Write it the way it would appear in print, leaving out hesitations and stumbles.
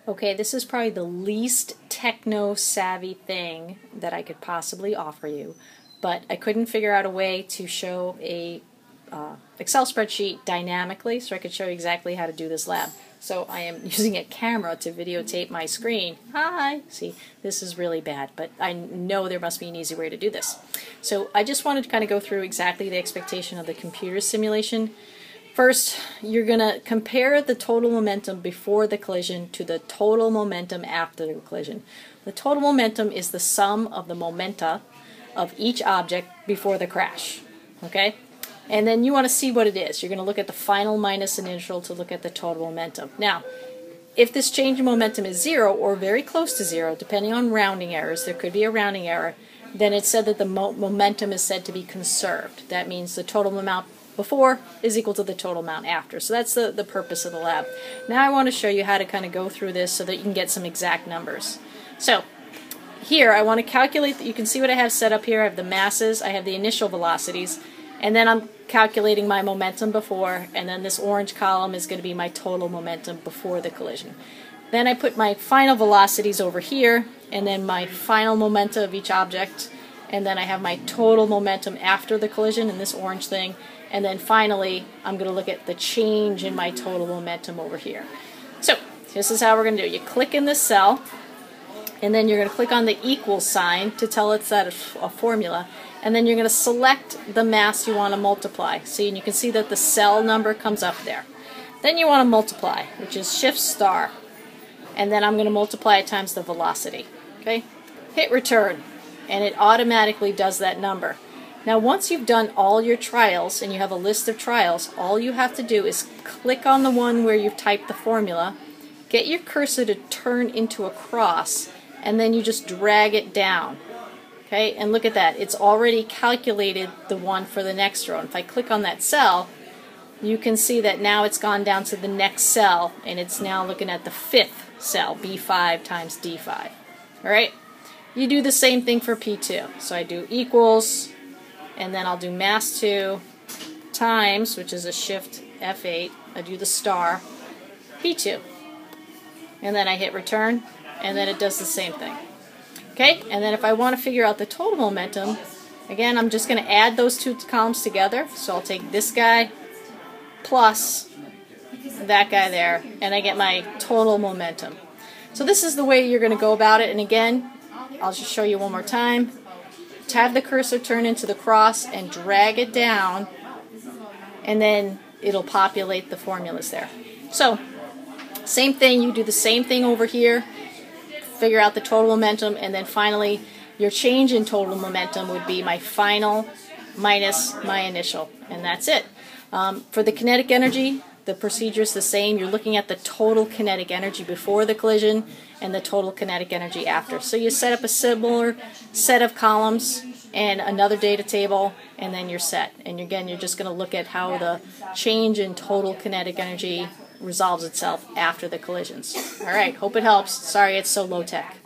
Okay, this is probably the least techno-savvy thing that I could possibly offer you, but I couldn't figure out a way to show a Excel spreadsheet dynamically so I could show you exactly how to do this lab. So I am using a camera to videotape my screen. Hi! See, this is really bad, but I know there must be an easy way to do this. So I just wanted to kind of go through exactly the expectation of the computer simulation. First, you're going to compare the total momentum before the collision to the total momentum after the collision. The total momentum is the sum of the momenta of each object before the crash. Okay? And then you want to see what it is. You're going to look at the final minus initial to look at the total momentum. Now, if this change in momentum is 0 or very close to 0, depending on rounding errors, there could be a rounding error, then it's said that the momentum is said to be conserved. That means the total amount before is equal to the total amount after. So that's the purpose of the lab. Now I want to show you how to kind of go through this so that you can get some exact numbers. So here I want to calculate, you can see what I have set up here. I have the masses, I have the initial velocities, and then I'm calculating my momentum before, and then this orange column is going to be my total momentum before the collision. Then I put my final velocities over here, and then my final momenta of each object, and then I have my total momentum after the collision in this orange thing, and then finally I'm going to look at the change in my total momentum over here. So this is how we're going to do it. You click in this cell, and then you're going to click on the equal sign to tell it that it's a formula, and then you're going to select the mass you want to multiply. See, and you can see that the cell number comes up there. Then you want to multiply, which is Shift star, and then I'm going to multiply it times the velocity. Okay? Hit return, and it automatically does that number. Now once you've done all your trials and you have a list of trials, all you have to do is click on the one where you've typed the formula, get your cursor to turn into a cross, and then you just drag it down. Okay, and look at that. It's already calculated the one for the next row. And if I click on that cell, you can see that now it's gone down to the next cell, and it's now looking at the 5th cell, B5 times D5. Alright? You do the same thing for P2. So I do equals, and then I'll do mass 2 times, which is a Shift F8, I do the star, P2. And then I hit return, and then it does the same thing. Okay, and then if I want to figure out the total momentum, again, I'm just going to add those two columns together. So I'll take this guy plus that guy there, and I get my total momentum. So this is the way you're going to go about it. And again, I'll just show you one more time. To have the cursor turn into the cross and drag it down, and then it'll populate the formulas there. So, same thing, you do the same thing over here. Figure out the total momentum, and then finally your change in total momentum would be my final minus my initial, and that's it. For the kinetic energy, the procedure is the same. You're looking at the total kinetic energy before the collision and the total kinetic energy after. So you set up a similar set of columns and another data table, and then you're set. And again, you're just going to look at how the change in total kinetic energy resolves itself after the collisions. Alright, hope it helps. Sorry it's so low tech.